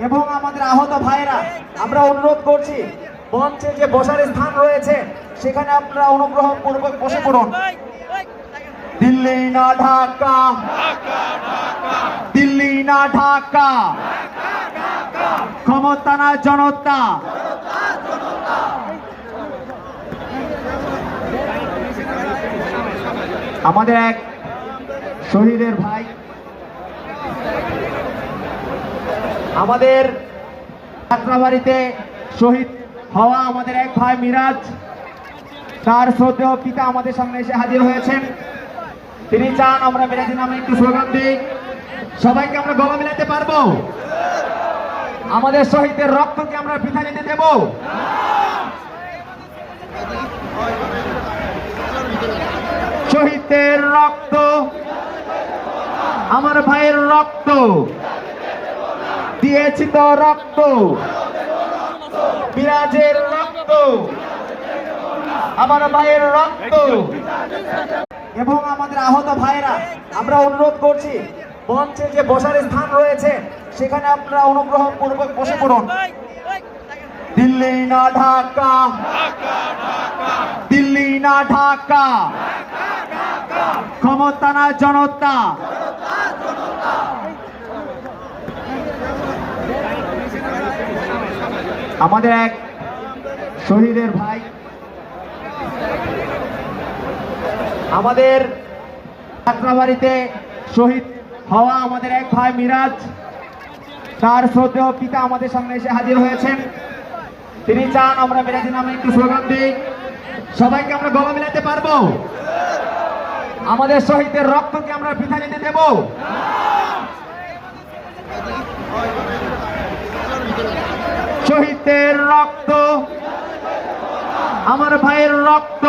এবং আমাদের আহত ভাইরা আমরা অনুরোধ করছি মঞ্চে যে বসার স্থান রয়েছে সেখানে আপনারা অনুগ্রহ পূর্বক বসে পড়ুন। দিল্লি না ঢাকা, দিল্লি না ঢাকা, ক্ষমতা না জনতা। আমাদের এক শহীদের ভাই, আমাদের যাত্রাবাড়িতে শহীদ হওয়া আমাদের এক ভাই মিরাজ, তার শ্রদ্ধেয় পিতা আমাদের সামনে এসে হাজির হয়েছেন। তিনি চান আমরা মিরাজি নামে একটু স্লোগান দিই। সবাইকে আমরা গলা মিলাতে পারবো? আমাদের শহীদের রক্তকে আমরা বৃথা যেতে দেব? শহীদের রক্ত, আমার ভাইয়ের রক্ত দিয়েছি তো রক্ত, মিরাজের রক্ত, আমার ভাইয়ের রক্ত। এবং আমাদের আহত ভাইরা আমরা অনুরোধ করছি মঞ্চে যে বসার স্থান রয়েছে সেখানে আপনারা অনুগ্রহ পূর্বক বসে পড়ুন। দিল্লি না ঢাকা, দিল্লি না ঢাকা, ক্ষমতা না জনতা। আমাদের এক শহীদের ভাই, আমাদের যাত্রাবাড়িতে শহীদ হওয়া আমাদের এক ভাই মিরাজ, তার শ্রদ্ধেয় পিতা আমাদের সামনে এসে হাজির হয়েছেন। তিনি চান আমরা মিরাজি নামে একটু স্লোগান দিই। সবাইকে আমরা গলা মিলাতে পারবো? আমাদের শহীদের রক্তকে আমরা বৃথা যেতে দেব? শহীদের রক্ত, আমার ভাইয়ের রক্ত